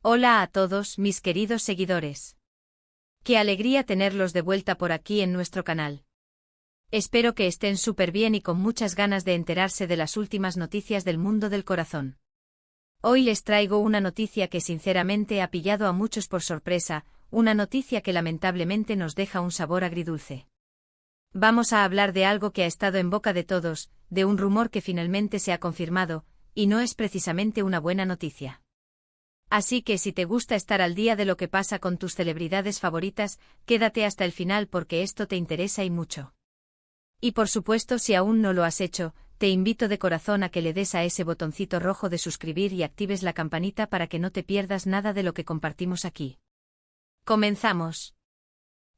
Hola a todos mis queridos seguidores. Qué alegría tenerlos de vuelta por aquí en nuestro canal. Espero que estén súper bien y con muchas ganas de enterarse de las últimas noticias del mundo del corazón. Hoy les traigo una noticia que sinceramente ha pillado a muchos por sorpresa, una noticia que lamentablemente nos deja un sabor agridulce. Vamos a hablar de algo que ha estado en boca de todos, de un rumor que finalmente se ha confirmado, y no es precisamente una buena noticia. Así que si te gusta estar al día de lo que pasa con tus celebridades favoritas, quédate hasta el final porque esto te interesa y mucho. Y por supuesto, si aún no lo has hecho, te invito de corazón a que le des a ese botoncito rojo de suscribir y actives la campanita para que no te pierdas nada de lo que compartimos aquí. Comenzamos.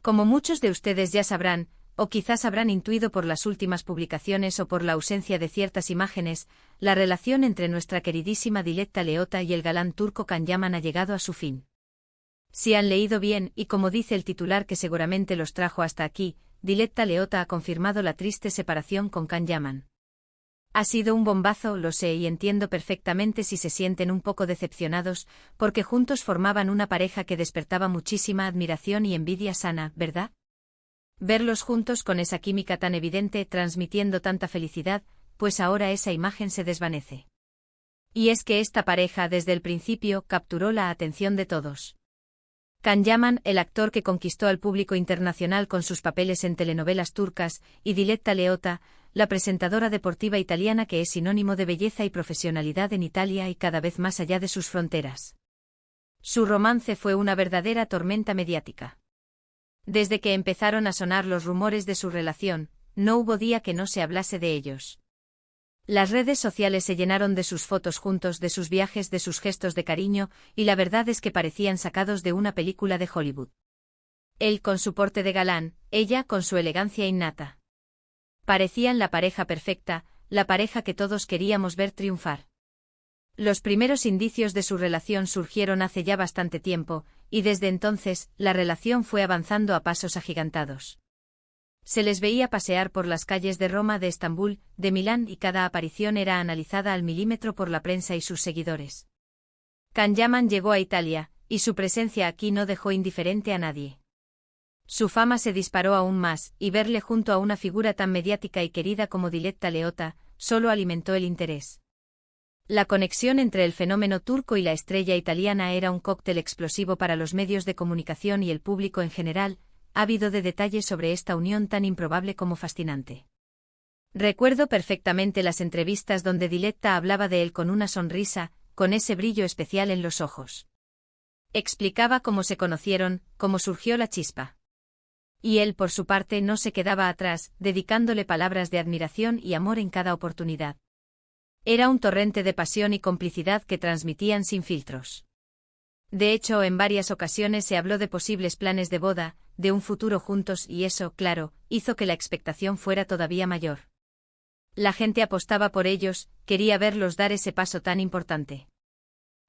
Como muchos de ustedes ya sabrán, o quizás habrán intuido por las últimas publicaciones o por la ausencia de ciertas imágenes, la relación entre nuestra queridísima Diletta Leotta y el galán turco Can Yaman ha llegado a su fin. Si han leído bien, y como dice el titular que seguramente los trajo hasta aquí, Diletta Leotta ha confirmado la triste separación con Can Yaman. Ha sido un bombazo, lo sé, y entiendo perfectamente si se sienten un poco decepcionados, porque juntos formaban una pareja que despertaba muchísima admiración y envidia sana, ¿verdad? Verlos juntos con esa química tan evidente, transmitiendo tanta felicidad, pues ahora esa imagen se desvanece. Y es que esta pareja desde el principio capturó la atención de todos. Can Yaman, el actor que conquistó al público internacional con sus papeles en telenovelas turcas, y Diletta Leotta, la presentadora deportiva italiana que es sinónimo de belleza y profesionalidad en Italia y cada vez más allá de sus fronteras. Su romance fue una verdadera tormenta mediática. Desde que empezaron a sonar los rumores de su relación, no hubo día que no se hablase de ellos. Las redes sociales se llenaron de sus fotos juntos, de sus viajes, de sus gestos de cariño, y la verdad es que parecían sacados de una película de Hollywood. Él con su porte de galán, ella con su elegancia innata. Parecían la pareja perfecta, la pareja que todos queríamos ver triunfar. Los primeros indicios de su relación surgieron hace ya bastante tiempo, y desde entonces, la relación fue avanzando a pasos agigantados. Se les veía pasear por las calles de Roma, de Estambul, de Milán y cada aparición era analizada al milímetro por la prensa y sus seguidores. Can Yaman llegó a Italia, y su presencia aquí no dejó indiferente a nadie. Su fama se disparó aún más, y verle junto a una figura tan mediática y querida como Diletta Leotta, solo alimentó el interés. La conexión entre el fenómeno turco y la estrella italiana era un cóctel explosivo para los medios de comunicación y el público en general, ávido de detalles sobre esta unión tan improbable como fascinante. Recuerdo perfectamente las entrevistas donde Diletta hablaba de él con una sonrisa, con ese brillo especial en los ojos. Explicaba cómo se conocieron, cómo surgió la chispa. Y él por su parte no se quedaba atrás, dedicándole palabras de admiración y amor en cada oportunidad. Era un torrente de pasión y complicidad que transmitían sin filtros. De hecho, en varias ocasiones se habló de posibles planes de boda, de un futuro juntos y eso, claro, hizo que la expectación fuera todavía mayor. La gente apostaba por ellos, quería verlos dar ese paso tan importante.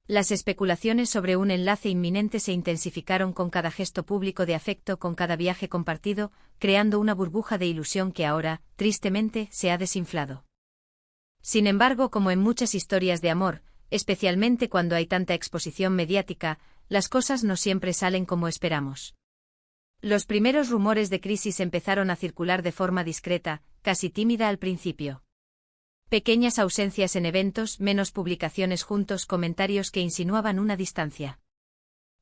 Las especulaciones sobre un enlace inminente se intensificaron con cada gesto público de afecto, con cada viaje compartido, creando una burbuja de ilusión que ahora, tristemente, se ha desinflado. Sin embargo, como en muchas historias de amor, especialmente cuando hay tanta exposición mediática, las cosas no siempre salen como esperamos. Los primeros rumores de crisis empezaron a circular de forma discreta, casi tímida al principio. Pequeñas ausencias en eventos, menos publicaciones juntos, comentarios que insinuaban una distancia.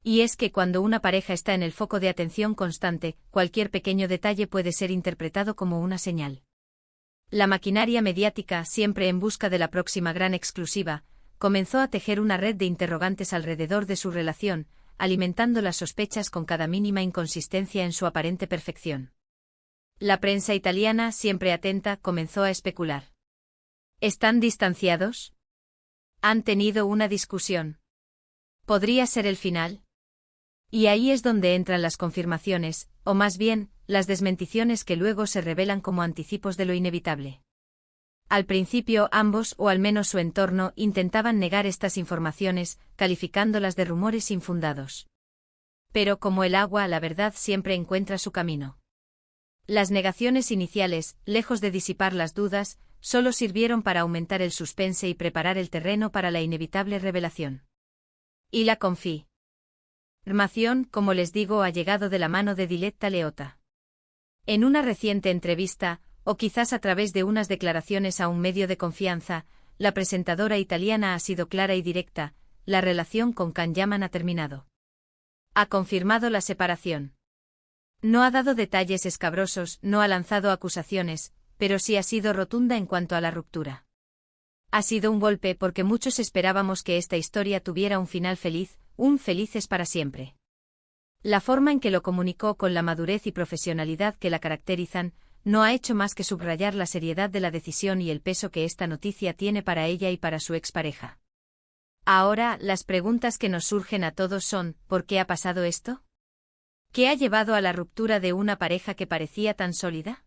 Y es que cuando una pareja está en el foco de atención constante, cualquier pequeño detalle puede ser interpretado como una señal. La maquinaria mediática, siempre en busca de la próxima gran exclusiva, comenzó a tejer una red de interrogantes alrededor de su relación, alimentando las sospechas con cada mínima inconsistencia en su aparente perfección. La prensa italiana, siempre atenta, comenzó a especular. ¿Están distanciados? ¿Han tenido una discusión? ¿Podría ser el final? Y ahí es donde entran las confirmaciones, o más bien, las desmenticiones que luego se revelan como anticipos de lo inevitable. Al principio ambos, o al menos su entorno, intentaban negar estas informaciones, calificándolas de rumores infundados. Pero como el agua, la verdad siempre encuentra su camino. Las negaciones iniciales, lejos de disipar las dudas, solo sirvieron para aumentar el suspense y preparar el terreno para la inevitable revelación. Y la confirmación, como les digo, ha llegado de la mano de Diletta Leotta. En una reciente entrevista, o quizás a través de unas declaraciones a un medio de confianza, la presentadora italiana ha sido clara y directa: la relación con Can Yaman ha terminado. Ha confirmado la separación. No ha dado detalles escabrosos, no ha lanzado acusaciones, pero sí ha sido rotunda en cuanto a la ruptura. Ha sido un golpe porque muchos esperábamos que esta historia tuviera un final feliz, un felices para siempre. La forma en que lo comunicó, con la madurez y profesionalidad que la caracterizan, no ha hecho más que subrayar la seriedad de la decisión y el peso que esta noticia tiene para ella y para su expareja. Ahora, las preguntas que nos surgen a todos son: ¿por qué ha pasado esto? ¿Qué ha llevado a la ruptura de una pareja que parecía tan sólida?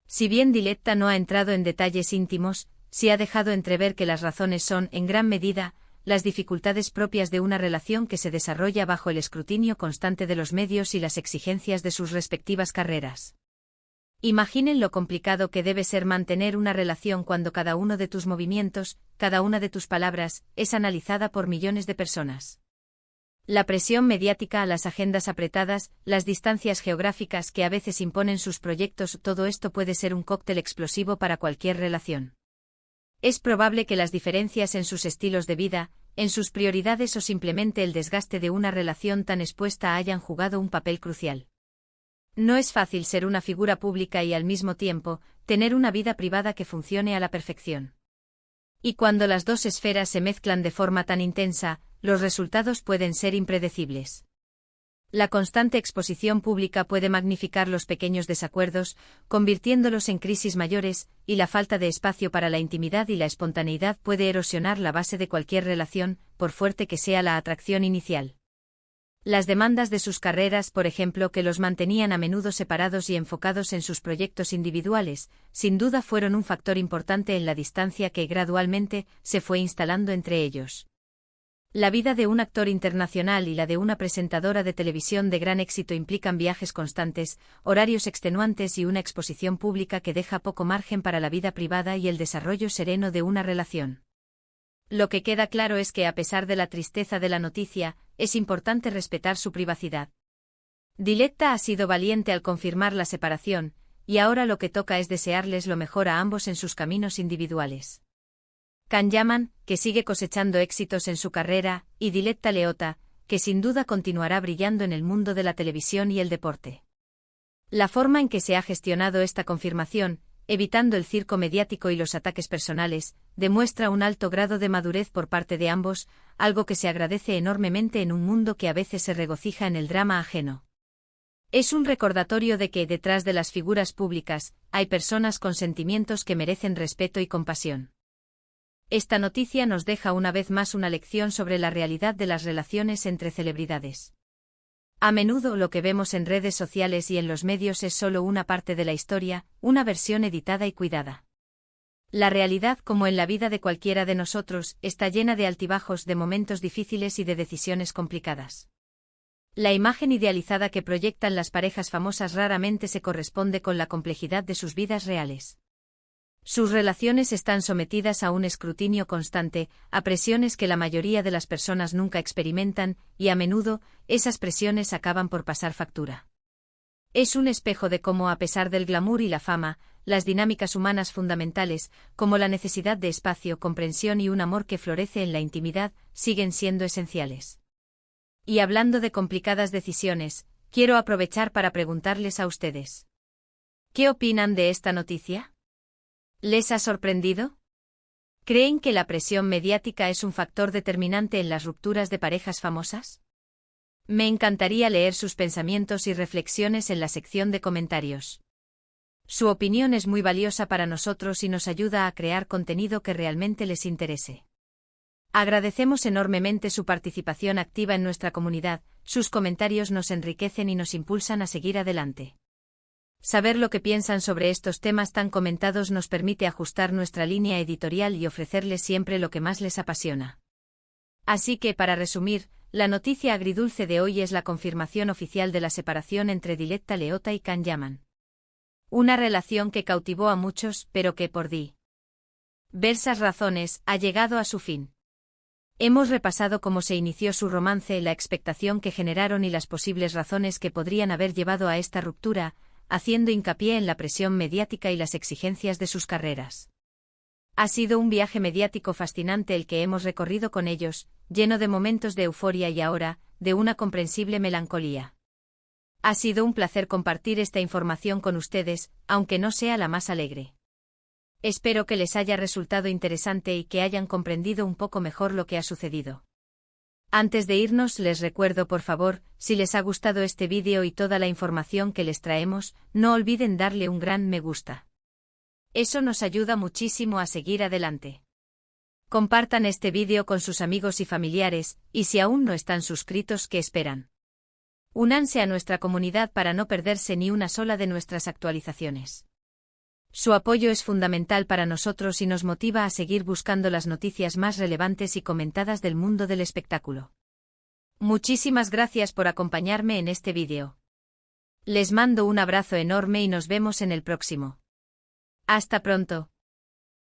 Si bien Diletta no ha entrado en detalles íntimos, sí ha dejado entrever que las razones son, en gran medida, las dificultades propias de una relación que se desarrolla bajo el escrutinio constante de los medios y las exigencias de sus respectivas carreras. Imaginen lo complicado que debe ser mantener una relación cuando cada uno de tus movimientos, cada una de tus palabras, es analizada por millones de personas. La presión mediática, las agendas apretadas, las distancias geográficas que a veces imponen sus proyectos, todo esto puede ser un cóctel explosivo para cualquier relación. Es probable que las diferencias en sus estilos de vida, en sus prioridades o simplemente el desgaste de una relación tan expuesta hayan jugado un papel crucial. No es fácil ser una figura pública y al mismo tiempo tener una vida privada que funcione a la perfección. Y cuando las dos esferas se mezclan de forma tan intensa, los resultados pueden ser impredecibles. La constante exposición pública puede magnificar los pequeños desacuerdos, convirtiéndolos en crisis mayores, y la falta de espacio para la intimidad y la espontaneidad puede erosionar la base de cualquier relación, por fuerte que sea la atracción inicial. Las demandas de sus carreras, por ejemplo, que los mantenían a menudo separados y enfocados en sus proyectos individuales, sin duda fueron un factor importante en la distancia que gradualmente se fue instalando entre ellos. La vida de un actor internacional y la de una presentadora de televisión de gran éxito implican viajes constantes, horarios extenuantes y una exposición pública que deja poco margen para la vida privada y el desarrollo sereno de una relación. Lo que queda claro es que, a pesar de la tristeza de la noticia, es importante respetar su privacidad. Diletta ha sido valiente al confirmar la separación, y ahora lo que toca es desearles lo mejor a ambos en sus caminos individuales. Can Yaman, que sigue cosechando éxitos en su carrera, y Diletta Leotta, que sin duda continuará brillando en el mundo de la televisión y el deporte. La forma en que se ha gestionado esta confirmación, evitando el circo mediático y los ataques personales, demuestra un alto grado de madurez por parte de ambos, algo que se agradece enormemente en un mundo que a veces se regocija en el drama ajeno. Es un recordatorio de que, detrás de las figuras públicas, hay personas con sentimientos que merecen respeto y compasión. Esta noticia nos deja una vez más una lección sobre la realidad de las relaciones entre celebridades. A menudo lo que vemos en redes sociales y en los medios es solo una parte de la historia, una versión editada y cuidada. La realidad, como en la vida de cualquiera de nosotros, está llena de altibajos, de momentos difíciles y de decisiones complicadas. La imagen idealizada que proyectan las parejas famosas raramente se corresponde con la complejidad de sus vidas reales. Sus relaciones están sometidas a un escrutinio constante, a presiones que la mayoría de las personas nunca experimentan, y a menudo, esas presiones acaban por pasar factura. Es un espejo de cómo, a pesar del glamour y la fama, las dinámicas humanas fundamentales, como la necesidad de espacio, comprensión y un amor que florece en la intimidad, siguen siendo esenciales. Y hablando de complicadas decisiones, quiero aprovechar para preguntarles a ustedes: ¿qué opinan de esta noticia? ¿Les ha sorprendido? ¿Creen que la presión mediática es un factor determinante en las rupturas de parejas famosas? Me encantaría leer sus pensamientos y reflexiones en la sección de comentarios. Su opinión es muy valiosa para nosotros y nos ayuda a crear contenido que realmente les interese. Agradecemos enormemente su participación activa en nuestra comunidad, sus comentarios nos enriquecen y nos impulsan a seguir adelante. Saber lo que piensan sobre estos temas tan comentados nos permite ajustar nuestra línea editorial y ofrecerles siempre lo que más les apasiona. Así que, para resumir, la noticia agridulce de hoy es la confirmación oficial de la separación entre Diletta Leotta y Can Yaman. Una relación que cautivó a muchos, pero que por diversas razones ha llegado a su fin. Hemos repasado cómo se inició su romance, la expectación que generaron y las posibles razones que podrían haber llevado a esta ruptura, haciendo hincapié en la presión mediática y las exigencias de sus carreras. Ha sido un viaje mediático fascinante el que hemos recorrido con ellos, lleno de momentos de euforia y ahora, de una comprensible melancolía. Ha sido un placer compartir esta información con ustedes, aunque no sea la más alegre. Espero que les haya resultado interesante y que hayan comprendido un poco mejor lo que ha sucedido. Antes de irnos, les recuerdo por favor, si les ha gustado este vídeo y toda la información que les traemos, no olviden darle un gran me gusta. Eso nos ayuda muchísimo a seguir adelante. Compartan este vídeo con sus amigos y familiares, y si aún no están suscritos, ¿qué esperan? Únanse a nuestra comunidad para no perderse ni una sola de nuestras actualizaciones. Su apoyo es fundamental para nosotros y nos motiva a seguir buscando las noticias más relevantes y comentadas del mundo del espectáculo. Muchísimas gracias por acompañarme en este vídeo. Les mando un abrazo enorme y nos vemos en el próximo. Hasta pronto.